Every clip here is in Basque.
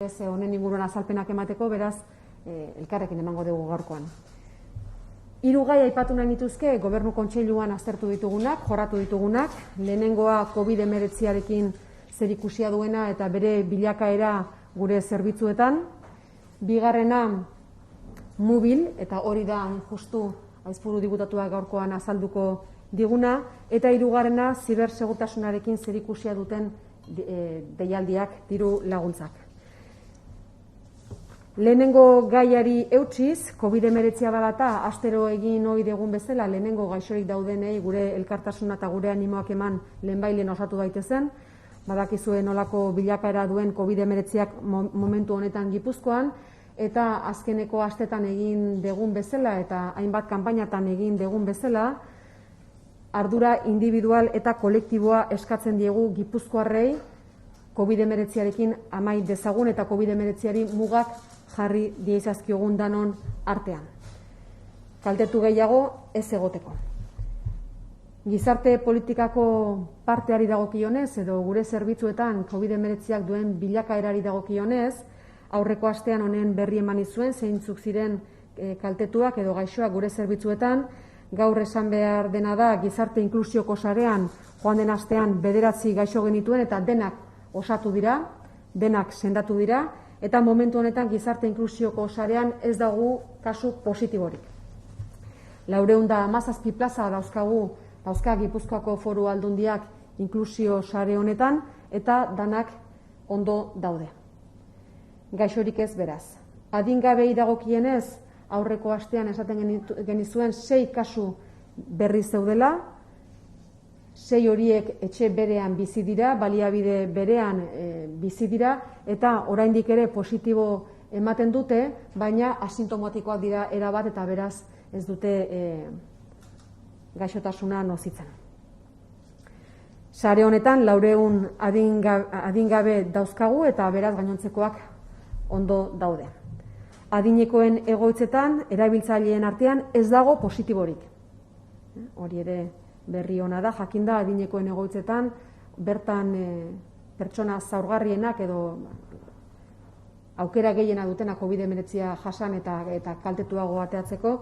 Honen inguruan azalpenak emateko, beraz, elkarrekin emango dugu gaurkoan. Hiru gai aipatu nahi nituzke Gobernu Kontseiluan aztertu ditugunak, jorratu ditugunak. Lehenengoa COVID-19arekin zerikusia duena eta bere bilakaera gure zerbitzuetan. Bigarrena mobil, eta hori da justu Aizpuru diputatuak gaurkoan azalduko diguna, eta hirugarrena zibersegurtasunarekin zerikusia duten deialdiak, diru laguntzak. Lehenengo gaiari eutsiz, COVID-19 badata, astero egin ohi dugun bezala, lehenengo gaixorik daudenei gure elkartasuna eta gure animoak eman lehenbailen osatu daitezen. Badakizue nolako bilakaera duen COVID-19ak momentu honetan Gipuzkoan, eta azkeneko astetan egin dugun bezala, eta hainbat kanpainatan egin dugun bezala, ardura individual eta kolektiboa eskatzen diegu Gipuzkoarrei COVID-19arekin amai dezagun eta COVID-19ari mugak jarri diezazkiogun danon artean. Kaltetu gehiago ez egoteko. Gizarte politikako parteari dagokionez edo gure zerbitzuetan COVID-19ak duen bilakaerari dagokionez, aurreko astean honen berri eman izuen zeintzuk ziren kaltetuak edo gaixoak gure zerbitzuetan. Gaur esan behar dena da gizarte inklusioko sarean joan den astean 9 gaixo genituen eta denak osatu dira, denak sendatu dira, eta momentu honetan gizarte inklusioko sarean ez dago kasu positiborik. 417 plaza dauzka Gipuzkoako Foru Aldundiak inklusio sare honetan, eta danak ondo daude. Gaixorik ez beraz. Adingabei dagokienez, aurreko astean esaten genizuen 6 kasu berri zeudela, 6 horiek etxe berean bizi dira, baliabide berean bizi dira, eta oraindik ere positibo ematen dute, baina asintomatikoak dira erabat eta beraz ez dute gaixotasuna nozitzen. Sare honetan 400 adingabe dauzkagu eta beraz gainontzekoak ondo daude. Adinekoen egoitzetan, erabiltzaileen artean ez dago positiborik. Hori ere berri ona da, jakinda adinekoen egoitzetan, bertan pertsona zaurgarrienak edo aukera gehiena dutena COVID-19 jasan eta kaltetuago ateatzeko,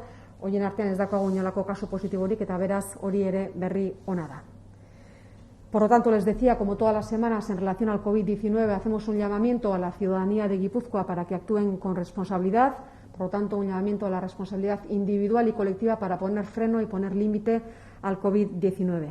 horien artean ez dago inolako kasu positiborik eta beraz hori ere berri ona da. Por lo tanto, les decía, como todas las semanas en relación al COVID-19, hacemos un llamamiento a la ciudadanía de Guipúzcoa para que actúen con responsabilidad, por lo tanto, un llamamiento a la responsabilidad individual y colectiva para poner freno y poner límite al COVID-19.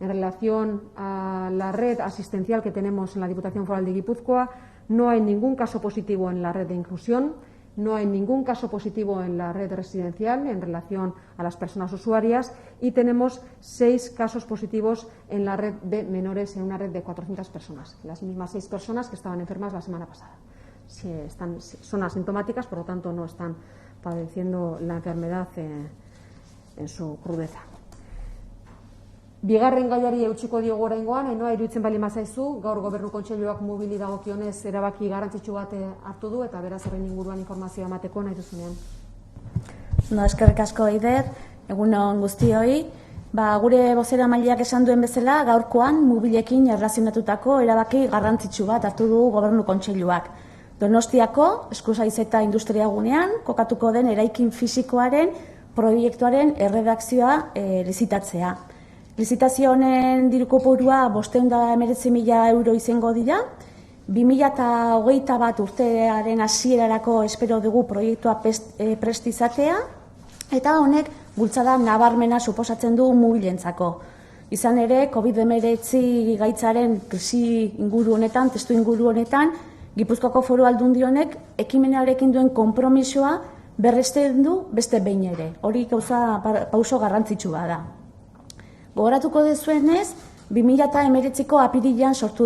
En relación a la red asistencial que tenemos en la Diputación Foral de Guipúzcoa, no hay ningún caso positivo en la red de inclusión, no hay ningún caso positivo en la red residencial en relación a las personas usuarias y tenemos 6 casos positivos en la red de menores, en una red de 400 personas, las mismas 6 personas que estaban enfermas la semana pasada. Son asintomáticas, por lo tanto no están padeciendo la enfermedad en su crudeza. Bigarren gaiari eutsiko diogu oraingoan, iruditzen bali mazaizu, gaur Gobernu Kontseiluak mobili dagokionez erabaki garrantzitsu bat hartu du eta beraz horren inguruan informazioa emateko nahi duzunean. Eskerrik asko Eider, egun on guztioi. Gure bozeramaileak esan duen bezala, gaurkoan mobilekin erlazionatutako erabaki garrantzitsu bat hartu du Gobernu Kontseiluak. Donostiako Eskusaizeta Industria Gunean kokatuko den eraikin fisikoaren proiektuaren erredakzioa lizitatzea. Lizitazio honen diru kopurua 519.000 euro izango dira. 2021 urtearen hasierarako espero dugu proiektua prest izatea, eta honek bultzada nabarmena suposatzen du mobilentzako. Izan ere, COVID-19 gaitzaren krisi inguru honetan, testu inguru honetan, Gipuzkoako Foru Aldundi honek ekimenarekin duen konpromisoa berresten du beste behin ere. Hori gauza pauso garrantzitsua da. Gogoratuko dezuenez, 2019ko apirilean sortu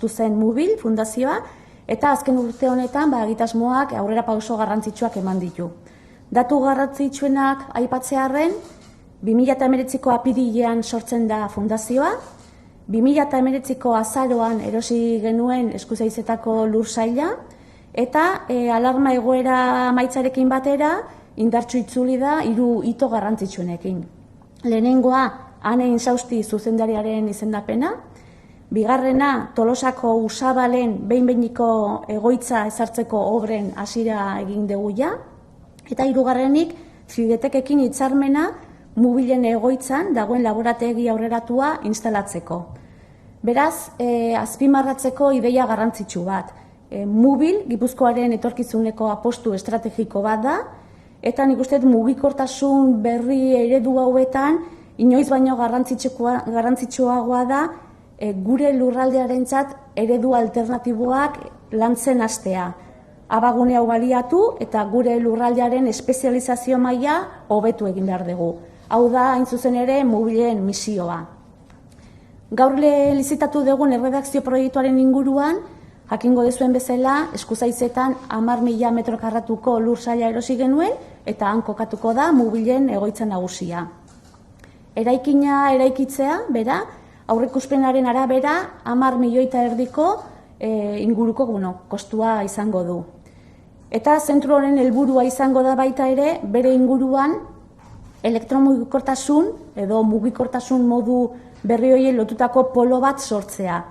zen Mobil fundazioa, eta azken urte honetan egitasmoak aurrera pauso garrantzitsuak eman ditu. Datu garrantzitsuenak aipatzearren, 2019ko apirilean sortzen da fundazioa, 2019ko azaroan erosi genuen Eskuzaizetako lursaila, eta alarma egoera maitzarekin batera indartsu itzuli da 3 hito garrantzitsuenekin. Lehenengoa, Ane Insausti zuzendariaren izendapena, Bigarrena, Tolosako Usabalen behin-behiniko egoitza ezartzeko obren hasiera egin dugu ja. Eta hirugarrenik, Fidetekekin hitzarmena Mubilen egoitzan dagoen laborategi aurreratua instalatzeko. Beraz, azpimarratzeko ideia garrantzitsu bat. Mubil, Gipuzkoaren etorkizuneko apostu estrategiko bat da, eta nik uste mugikortasun berri eredu hauetan, inoiz baino garrantzitsuagoa da, gure lurraldearentzat eredu alternatiboak lantzen hastea. Abagune hau baliatu eta gure lurraldearen espezializazio maila hobetu egin behar dugu. Hau da, hain zuzen ere, Mubilen misioa. Gaur lizitatu dugun erredakzio proiektuaren inguruan, jakingo dezuen bezala, Eskuzaizetan 10.000 metro karratuko lursaila erosi genuen eta han kokatuko da Mubilen egoitza nagusia. Eraikina eraikitzea, bera, aurreikuspenaren arabera 10 milioi eta erdiko inguruko kostua izango du. Eta zentro honen helburua izango da baita ere, bere inguruan elektromugikortasun edo mugikortasun modu berri horiei lotutako polo bat sortzea.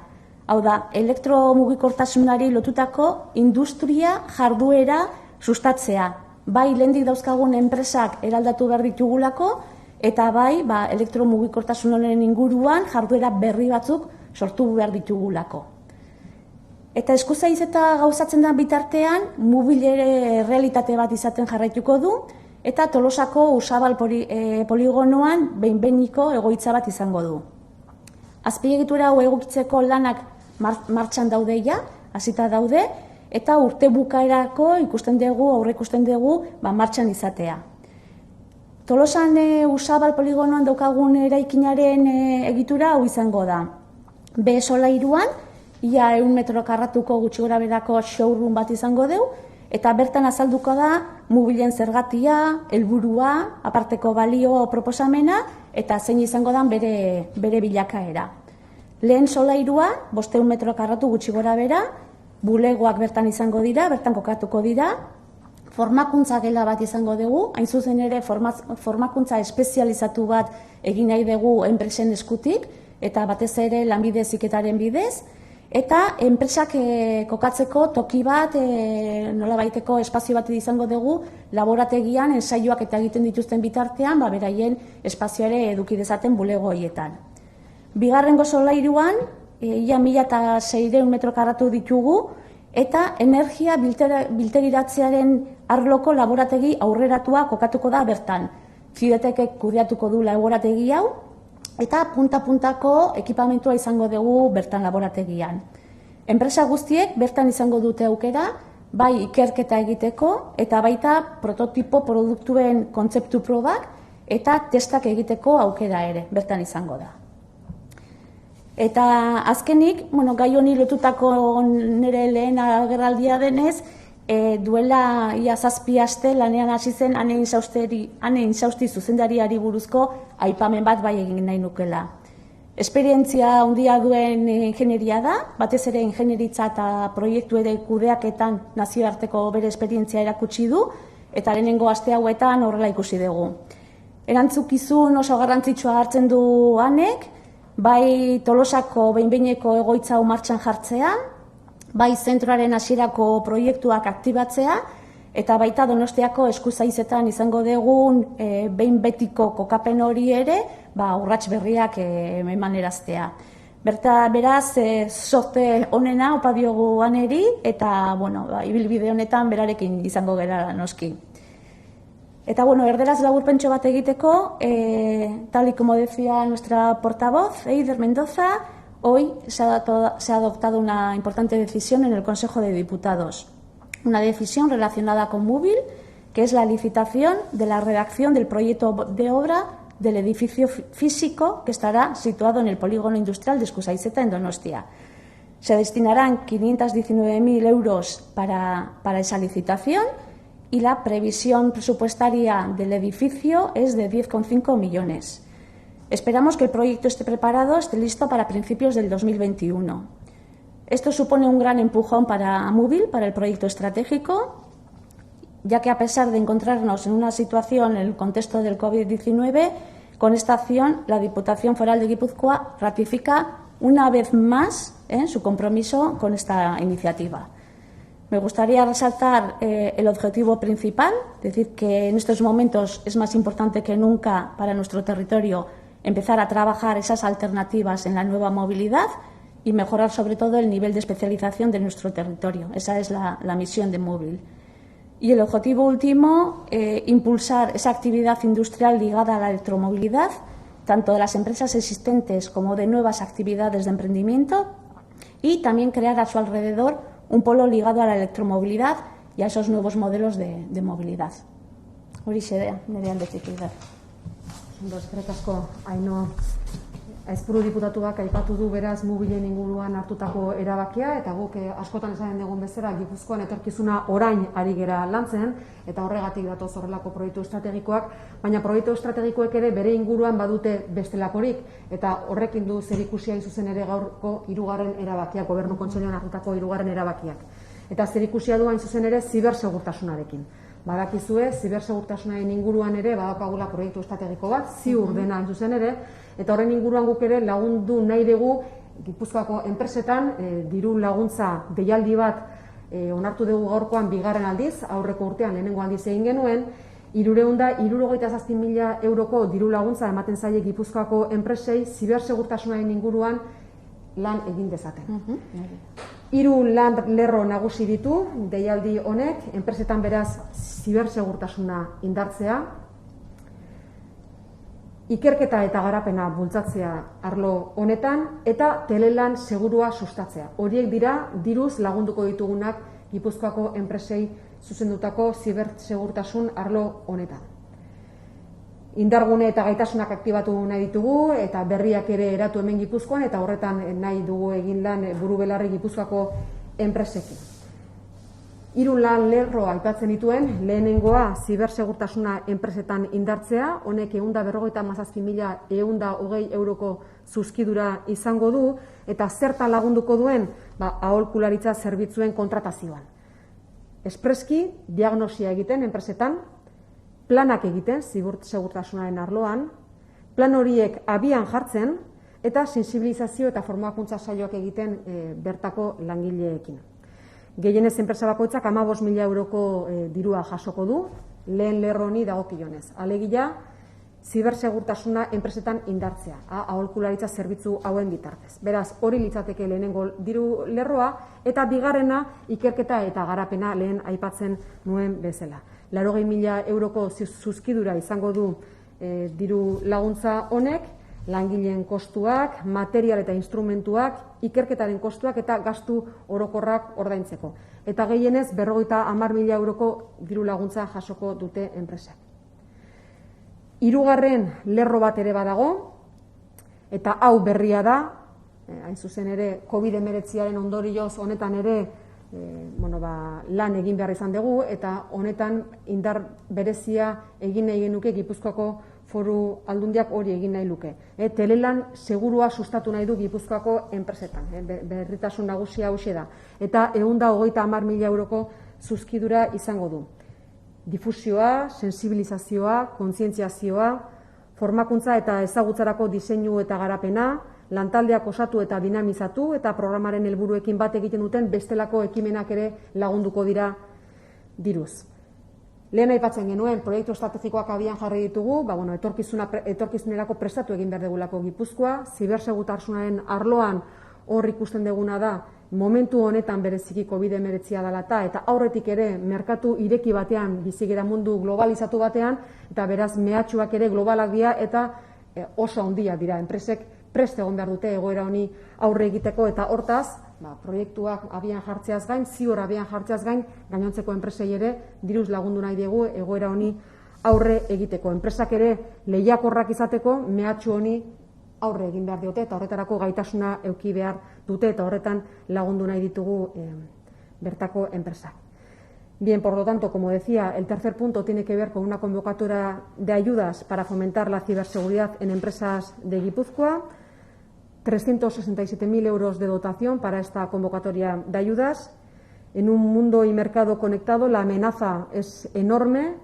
Hau da, elektromugikortasunari lotutako industria jarduera sustatzea. Bai, lehendik dauzkagun enpresak eraldatu behar ditugulako, eta bai, elektromugikortasun honen inguruan jarduera berri batzuk sortu behar ditugulako. Eta Eskuzaiz eta gauzatzen da bitartean, Mubil ere realitate bat izaten jarraituko du, eta Tolosako Usabal poligonoan behin-behiniko egoitza bat izango du. Azpiegitura hau egokitzeko lanak martxan daudeia, hasita daude, eta urte bukaerako aurreikusten dugu martxan izatea. Tolosan Usabal poligonoan daukagun eraikinaren egitura hau izango da. B solairuan, ia 100 metro karratuko gutxi gora berako showroom bat izango dugu, eta bertan azalduko da Mubilen zergatia, helburua, aparteko balio proposamena, eta zein izango da bere bilakaera. Lehen solairua, 500 metro karratu gutxi gora bera, bulegoak bertan izango dira, bertan kokatuko dira, formakuntza gela bat izango dugu, hain zuzen ere formakuntza espezializatu bat egin nahi dugu enpresen eskutik, eta batez ere lanbide heziketaren bidez, eta enpresak kokatzeko toki bat, nolabaiteko espazio bat izango dugu, laborategian ensaioak eta egiten dituzten bitartean, beraien espazio ere eduki dezaten bulego horietan. Bigarrengo solairuan, ia 1.600 metro karratu ditugu, eta energia biltegiratzearen arloko laborategi aurreratua kokatuko da bertan. Fidetekek kudeatuko du laborategi hau, eta punta-puntako ekipamentua izango dugu bertan laborategian. Enpresa guztiek bertan izango dute aukera, bai ikerketa egiteko, eta baita prototipo produktuen kontzeptu probak, eta testak egiteko aukera ere, bertan izango da. Eta azkenik, gai honi lotutako nire lehen agerraldia denez, duela ia 7 aste lanean hasi zen Ane Insausti zuzendariari buruzko aipamen bat bai egin nahi nukela. Esperientzia handia duen ingenieria da, batez ere ingenieritza eta proiektu ere kudeaketan nazioarteko bere esperientzia erakutsi du, eta lehenengo aste hauetan horrela ikusi dugu. Erantzukizun oso garrantzitsua hartzen du Anek, bai Tolosako behin-behineko egoitza hau martxan jartzea, bai zentroaren hasierako proiektuak aktibatzea, eta baita Donostiako Eskuzaizetan izango dugun behin betiko kokapen hori ere, urrats berriak emaneraztea. Beraz, sorte honena opa diogu Aneri, eta ibilbide honetan berarekin izango gara noski. Eta erderaz laburpentxo bat egiteko, tal y como decía nuestra portavoz, Eider Mendoza, hoy se ha adoptado una importante decisión en el Consejo de Diputados. Una decisión relacionada con Mubil, que es la licitación de la redacción del proyecto de obra del edificio físico que estará situado en el polígono industrial de Eskusaizeta en Donostia. Se destinarán 519.000 euros para esa licitación y la previsión presupuestaria del edificio es de 10,5 millones. Esperamos que el proyecto esté preparado, esté listo para principios del 2021. Esto supone un gran empujón para Mubil, para el proyecto estratégico, ya que a pesar de encontrarnos en una situación en el contexto del COVID-19, con esta acción la Diputación Foral de Guipúzcoa ratifica una vez más su compromiso con esta iniciativa. Me gustaría resaltar el objetivo principal, decir que en estos momentos es más importante que nunca para nuestro territorio empezar a trabajar esas alternativas en la nueva movilidad y mejorar sobre todo el nivel de especialización de nuestro territorio. Esa es la misión de Móvil. Y el objetivo último, impulsar esa actividad industrial ligada a la electromovilidad, tanto de las empresas existentes como de nuevas actividades de emprendimiento, y también crear a su alrededor un polo ligado a la electromovilidad y a esos nuevos modelos de movilidad. Horixe da, nire aldetik da. Eskerrik asko, Ainhoa. Aizpuru diputatuak aipatu du beraz mobilen inguruan hartutako erabakia, eta guk askotan esaten dugun bezala Gipuzkoan etorkizuna orain ari gera lantzen, eta horregatik datoz horrelako proiektu estrategikoak, baina proiektu estrategikoek ere bere inguruan badute bestelakorik, eta horrekin du zerikusia hain zuzen ere gaurko 3. erabakiak, Gobernu Kontseiluan hartutako 3. erabakiak. Eta zerikusia du hain zuzen ere zibersegurtasunarekin. Badakizue, zibersegurtasunaren inguruan ere badakagula proiektu estrategiko bat, ziur dena hain zuzen ere, eta horren inguruan guk ere lagundu nahi dugu Gipuzkoako enpresetan diru laguntza deialdi bat onartu dugu gaurkoan 2. aldiz, aurreko urtean lehenengo aldiz egin genuen, 367.000 euroko diru laguntza ematen zaie Gipuzkoako enpresei zibersegurtasunaren inguruan lan egin dezaten. 3 lan lerro nagusi ditu deialdi honek, enpresetan beraz zibersegurtasuna indartzea, ikerketa eta garapena bultzatzea arlo honetan, eta telelan segurua sustatzea. Horiek dira diruz lagunduko ditugunak Gipuzkoako enpresei zuzendutako zibersegurtasun arlo honetan. Indargune eta gaitasunak aktibatu nahi ditugu, eta berriak ere eratu hemen Gipuzkoan, eta horretan nahi dugu egin lan buru belarri Gipuzkoako enpresekin. 3 lan lerro aipatzen dituen, lehenengoa zibersegurtasuna enpresetan indartzea, honek 157.120 euroko zuzkidura izango du, eta zertan lagunduko duen, aholkularitza zerbitzuen kontratazioan. Espreski, diagnosia egiten enpresetan, planak egiten zibersegurtasunaren arloan, plan horiek abian jartzen, eta sensibilizazio eta formakuntza saioak egiten bertako langileekin. Gehienez enpresa bakoitzak 15.000 euroko dirua jasoko du, lehen lerro honi dagokionez. Alegia, zibersegurtasuna enpresetan indartzea, aholkularitza zerbitzu hauen bitartez. Beraz, hori litzateke lehenengo diru lerroa, eta 2. ikerketa eta garapena lehen aipatzen nuen bezala. 80.000 euroko zuzkidura izango du diru laguntza honek, langileen kostuak, material eta instrumentuak, ikerketaren kostuak eta gastu orokorrak ordaintzeko. Eta gehienez 50.000 euroko diru laguntza jasoko dute enpresak. 3. lerro bat ere badago, eta hau berria da, hain zuzen ere COVID-19 ondorioz honetan ere lan egin behar izan dugu, eta honetan indar berezia egin nahi genuke Gipuzkoako Foru Aldundiak hori egin nahi luke. Telelan segurua sustatu nahi du Gipuzkoako enpresetan, berritasun nagusia hauxe da. Eta 130.000 euroko zuzkidura izango du. Difusioa, sensibilizazioa, kontzientziazioa, formakuntza eta ezagutzarako diseinu eta garapena, lantaldeak osatu eta dinamizatu eta programaren helburuekin bat egiten duten bestelako ekimenak ere lagunduko dira diruz. Lehen aipatzen genuen, proiektu estrategikoak abian jarri ditugu, etorkizunerako prestatu egin behar dugulako Gipuzkoa, zibersegurtasunaren arloan hor ikusten duguna da, momentu honetan bereziki COVID-19 dela eta aurretik ere merkatu ireki batean, bizigera mundu globalizatu batean, eta beraz mehatxuak ere globalak dira eta oso handia dira. Enpresek prest egon behar dute egoera honi aurre egiteko, eta hortaz, proiektuak abian jartzeaz gain, ziur abian jartzeaz gain, gainontzeko enpresei ere diruz lagundu nahi dugu egoera honi aurre egiteko. Enpresak ere lehiakorrak izateko mehatxu honi aurre egin behar diote, eta horretarako gaitasuna eduki behar dute, eta horretan lagundu nahi ditugu bertako enpresak. Bien, por lo tanto, como decía, el tercer punto tiene que ver con una convocatoria de ayudas para fomentar la ciberseguridad en empresas de Guipúzcoa, 367.000 euros de dotación para esta convocatoria de ayudas. En un mundo y mercado conectado, la amenaza es enorme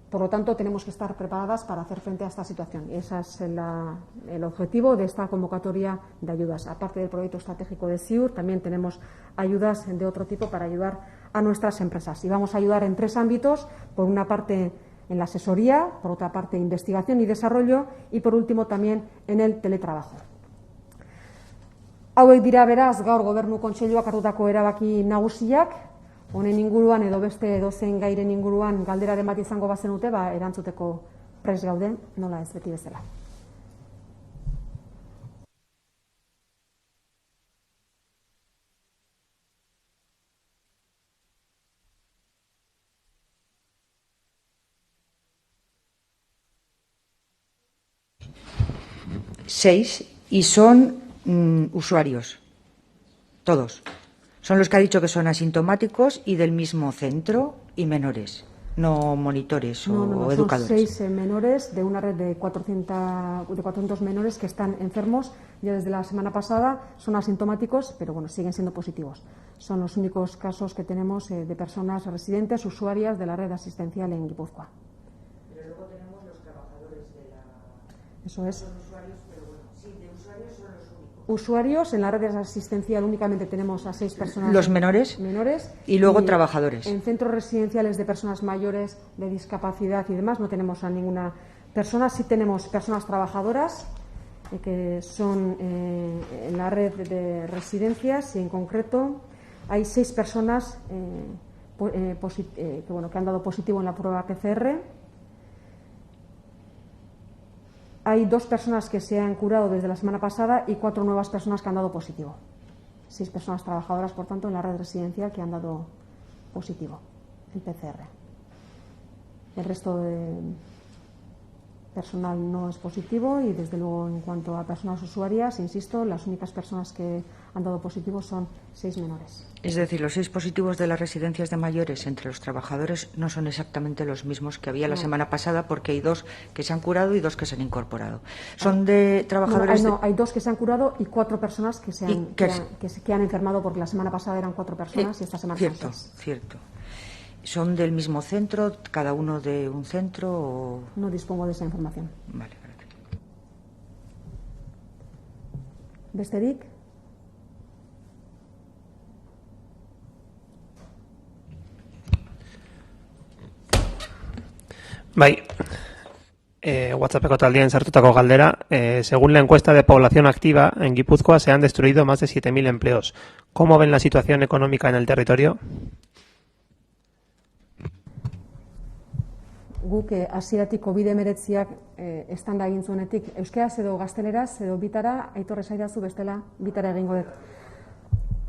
Por lo tanto, tenemos que estar preparadas para hacer frente a esta situación. Y ese es el objetivo de esta convocatoria de ayudas. Aparte del proyecto estratégico de SIUR, también tenemos ayudas de otro tipo para ayudar a nuestras empresas. Y vamos a ayudar en 3 ámbitos. Por una parte, en la asesoría, por otra parte, investigación y desarrollo, y por último, también en el teletrabajo. Hauek dira beraz gaur Gobernu Kontseiluak hartutako erabaki nagusiak. Honen inguruan edo beste edozein gairen inguruan galderaren bat izango bazenute, erantzuteko prest gaude, nola ez beti bezala. Seis, y son usuarios, todos. Son los que ha dicho que son asintomáticos y del mismo centro y menores, no monitores o educadores. Son 6 menores de una red de 400 menores que están enfermos ya desde la semana pasada, son asintomáticos, pero bueno, siguen siendo positivos. Son los únicos casos que tenemos de personas residentes, usuarias de la red asistencial en Guipúzcoa. Pero luego tenemos los trabajadores de la... Eso es. Son usuarios, pero bueno, sí, de usuarios son los únicos. Usuarios, en la red asistencial únicamente tenemos a 6 personas. Los menores y luego trabajadores. En centros residenciales de personas mayores, de discapacidad y demás no tenemos a ninguna persona. Sí tenemos personas trabajadoras que son en la red de residencias, y en concreto hay 6 personas que han dado positivo en la prueba PCR. Hay 2 personas que se han curado desde la semana pasada y 4 nuevas personas que han dado positivo. 6 personas trabajadoras, por tanto, en la red residencial que han dado positivo en PCR. El resto de personal no es positivo y, desde luego, en cuanto a personas usuarias, insisto, las únicas personas que han dado positivo son 6 menores. Es decir, los 6 positivos de las residencias de mayores entre los trabajadores no son exactamente los mismos que había la semana pasada, porque hay 2 que se han curado y 2 que se han incorporado. ¿Son de trabajadores? No, hay 2 que se han curado y 4 personas que han enfermado, porque la semana pasada eran 4 personas y esta semana son 6. Cierto. ¿Son del mismo centro, cada uno de un centro? O... No dispongo de esa información. Vale, gracias. Besterik? Bai, WhatsAppeko taldean sartutako galdera. Según la encuesta de población activa, en Guipúzcoa se han destruido más de 7.000 empleos. ¿Cómo ven la situación económica en el territorio? Guk hasieratik COVID-19ak estanda egin zuenetik, euskeraz edo gazteleraz edo bitara, Aitor esaidazu bestela bitara egingo dut.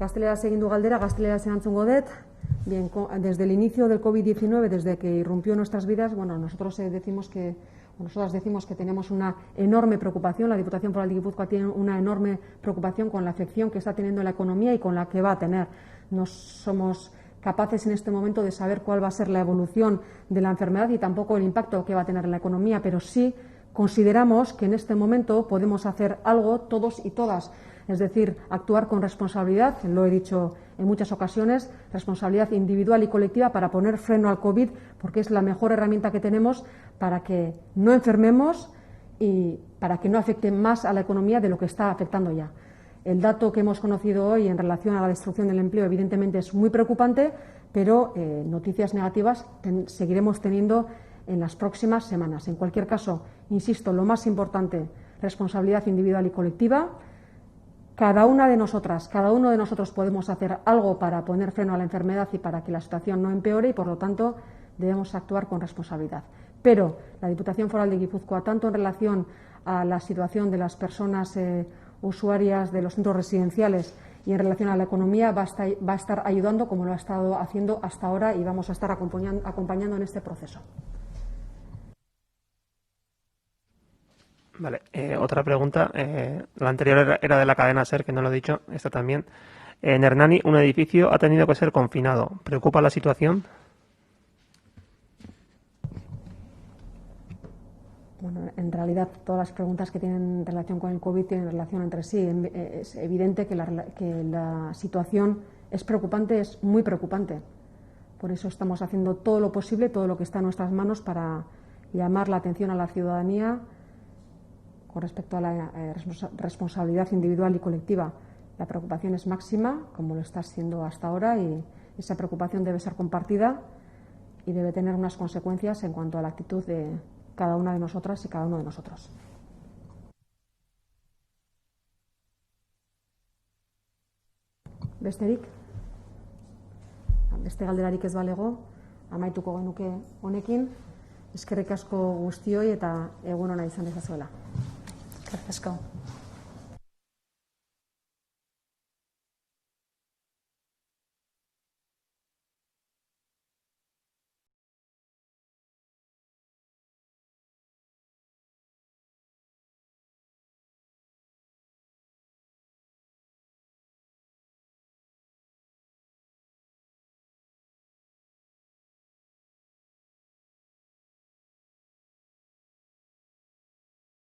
Gazteleraz egin du galdera, gazteleraz erantzungo dut. Bien, desde el inicio del COVID-19, desde que irrumpió en nuestras vidas, nosotras decimos que tenemos una enorme preocupación. La Diputación Foral de Guipúzcoa tiene una enorme preocupación con la afección que está teniendo en la economía y con la que va a tener. No somos capaces en este momento de saber cuál va a ser la evolución de la enfermedad y tampoco el impacto que va a tener en la economía, pero sí consideramos que en este momento podemos hacer algo todos y todas, es decir, actuar con responsabilidad, lo he dicho en muchas ocasiones, responsabilidad individual y colectiva para poner freno al COVID, porque es la mejor herramienta que tenemos para que no enfermemos y para que no afecte más a la economía de lo que está afectando ya. El dato que hemos conocido hoy en relación a la destrucción del empleo evidentemente es muy preocupante, pero noticias negativas seguiremos teniendo en las próximas semanas. En cualquier caso, insisto, lo más importante, responsabilidad individual y colectiva. Cada una de nosotras, cada uno de nosotros podemos hacer algo para poner freno a la enfermedad y para que la situación no empeore y, por lo tanto, debemos actuar con responsabilidad. Pero la Diputación Foral de Guipúzcoa, tanto en relación a la situación de las personas usuarias de los centros residenciales y en relación a la economía, va a estar ayudando como lo ha estado haciendo hasta ahora y vamos a estar acompañando en este proceso. Vale, otra pregunta. La anterior era de la cadena SER, que no lo he dicho, esta también. En Hernani, un edificio ha tenido que ser confinado. ¿Preocupa la situación? Bueno, en realidad todas las preguntas que tienen relación con el COVID tienen relación entre sí. Es evidente que la situación es preocupante, es muy preocupante. Por eso estamos haciendo todo lo posible, todo lo que está en nuestras manos para llamar la atención a la ciudadanía con respecto a la responsabilidad individual y colectiva. La preocupación es máxima, como lo está siendo hasta ahora, y esa preocupación debe ser compartida y debe tener unas consecuencias en cuanto a la actitud de cada una de nosotras y cada uno de nosotros. Besterik? Beste galderarik ez balego, amaituko genuke honekin. Eskerrik asko guztioi eta egun ona izan dezazuela. Eskerrik asko.